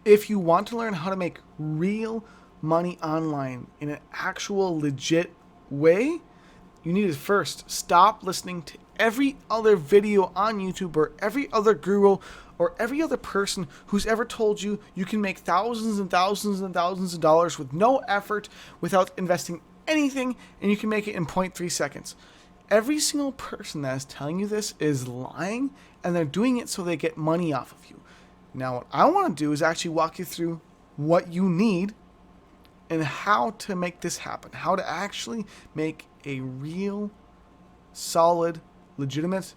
If you want to learn how to make real money online in an actual legit way, you need to first stop listening to every other video on YouTube or every other guru or every other person who's ever told you you can make thousands and thousands and thousands of dollars with no effort, without investing anything, and you can make it in 0.3 seconds. Every single person that is telling you this is lying, and they're doing it so they get money off of you. Now, what I want to do is actually walk you through what you need and how to make this happen, how to actually make a real, solid, legitimate,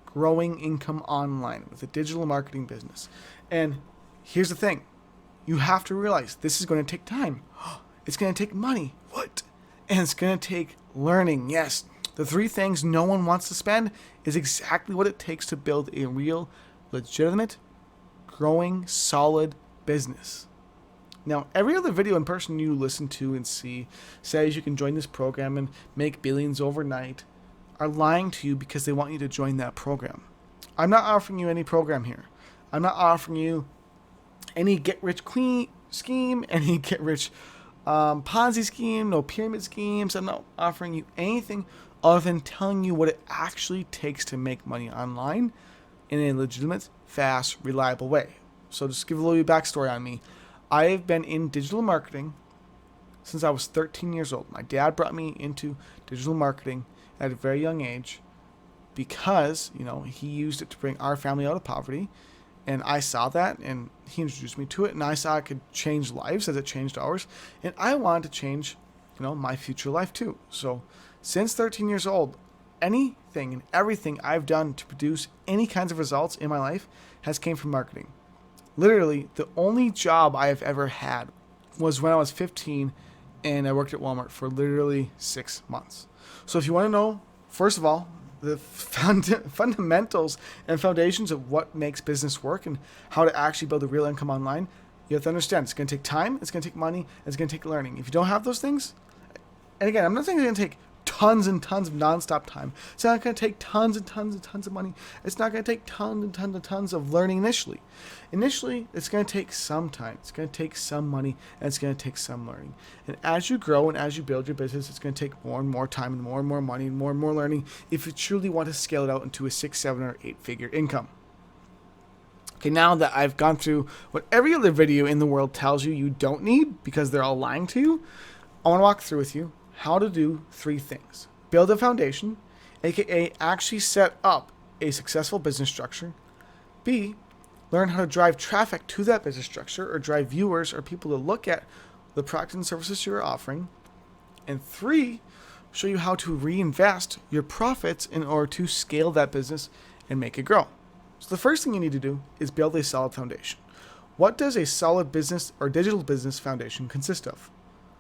growing income online with a digital marketing business. And here's the thing. You have to realize this is going to take time. It's going to take money. What? And it's going to take learning. Yes, the 3 things no one wants to spend is exactly what it takes to build a real, legitimate, growing, solid business. Now, every other video and person you listen to and see says you can join this program and make billions overnight are lying to you because they want you to join that program. I'm not offering you any program here. I'm not offering you any get-rich scheme, any get-rich Ponzi scheme, no pyramid schemes. I'm not offering you anything other than telling you what it actually takes to make money online in a legitimate, fast, reliable way. So just give a little bit of backstory on me. I've been in digital marketing since I was 13 years old. My dad brought me into digital marketing at a very young age because, he used it to bring our family out of poverty. And I saw that, and he introduced me to it, and I saw it could change lives as it changed ours. And I wanted to change, my future life too. So since 13 years old, anything and everything I've done to produce any kinds of results in my life has came from marketing. Literally, the only job I have ever had was when I was 15 and I worked at Walmart for literally 6 months. So if you want to know, first of all, the fundamentals and foundations of what makes business work and how to actually build a real income online, you have to understand it's going to take time, it's going to take money, and it's going to take learning. If you don't have those things, and again, I'm not saying it's going to take tons and tons of nonstop time. It's not going to take tons and tons and tons of money. It's not going to take tons and tons and tons of learning initially. Initially, it's going to take some time. It's going to take some money, and it's going to take some learning. And as you grow and as you build your business, it's going to take more and more time and more money and more learning if you truly want to scale it out into a 6, 7, or 8-figure income. Okay, now that I've gone through what every other video in the world tells you you don't need because they're all lying to you, I want to walk through with you how to do 3 things. Build a foundation, aka actually set up a successful business structure. B, learn how to drive traffic to that business structure or drive viewers or people to look at the products and services you're offering. And 3, show you how to reinvest your profits in order to scale that business and make it grow. So the first thing you need to do is build a solid foundation. What does a solid business or digital business foundation consist of?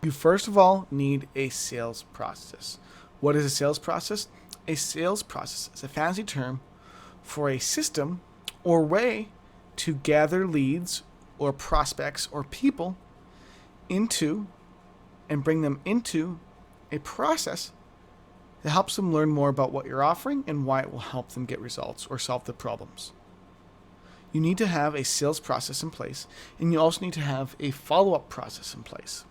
You first of all need a sales process. What is a sales process? A sales process is a fancy term for a system or way to gather leads or prospects or people into and bring them into a process that helps them learn more about what you're offering and why it will help them get results or solve the problems. You need to have a sales process in place, and you also need to have a follow-up process in place.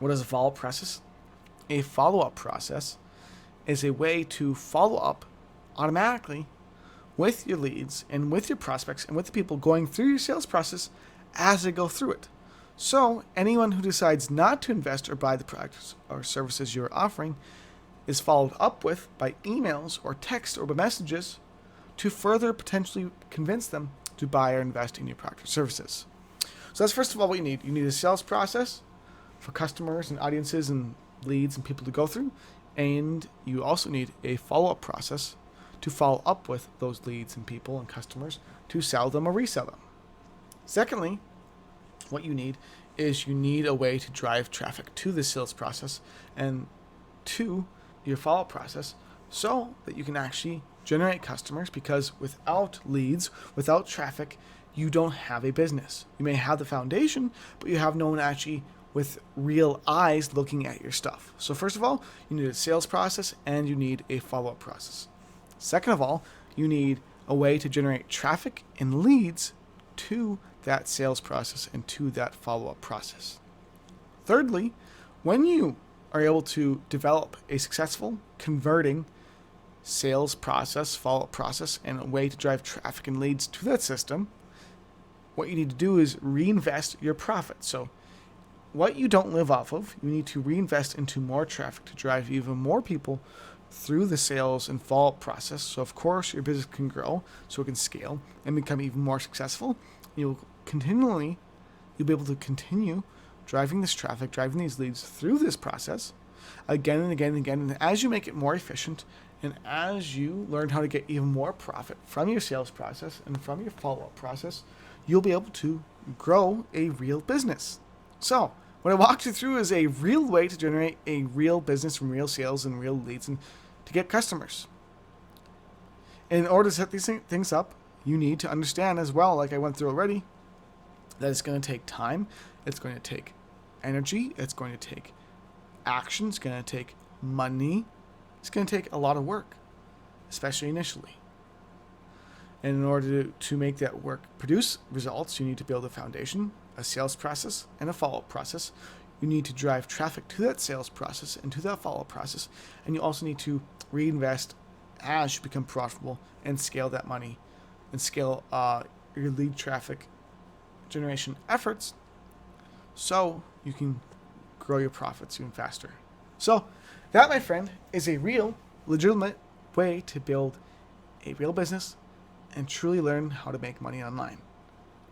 What is a follow-up process? A follow-up process is a way to follow up automatically with your leads and with your prospects and with the people going through your sales process as they go through it. So anyone who decides not to invest or buy the products or services you're offering is followed up with by emails or text or by messages to further potentially convince them to buy or invest in your product or services. So that's first of all what you need. You need a sales process for customers and audiences and leads and people to go through. And you also need a follow-up process to follow up with those leads and people and customers to sell them or resell them. Secondly, what you need is you need a way to drive traffic to the sales process and to your follow-up process so that you can actually generate customers, because without leads, without traffic, you don't have a business. You may have the foundation, but you have no one actually with real eyes looking at your stuff. So first of all, you need a sales process and you need a follow-up process. Second of all, you need a way to generate traffic and leads to that sales process and to that follow-up process. Thirdly, when you are able to develop a successful converting sales process, follow-up process, and a way to drive traffic and leads to that system, what you need to do is reinvest your profit. So what you don't live off of, you need to reinvest into more traffic to drive even more people through the sales and follow-up process. So of course your business can grow, so it can scale and become even more successful. You'll be able to continue driving this traffic, driving these leads through this process again and again and again. And as you make it more efficient, and as you learn how to get even more profit from your sales process and from your follow-up process, you'll be able to grow a real business. So what I walked you through is a real way to generate a real business from real sales and real leads and to get customers. And in order to set these things up, you need to understand as well, like I went through already, that it's going to take time, it's going to take energy, it's going to take action, it's going to take money, it's going to take a lot of work, especially initially. And in order to make that work produce results, you need to build a foundation, a sales process, and a follow-up process. You need to drive traffic to that sales process and to that follow-up process. And you also need to reinvest as you become profitable and scale that money and scale your lead traffic generation efforts so you can grow your profits even faster. So that, my friend, is a real, legitimate way to build a real business and truly learn how to make money online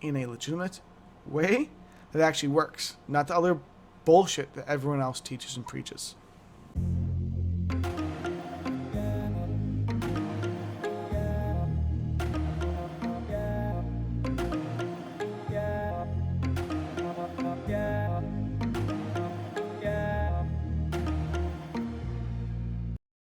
in a legitimate way that actually works, not the other bullshit that everyone else teaches and preaches.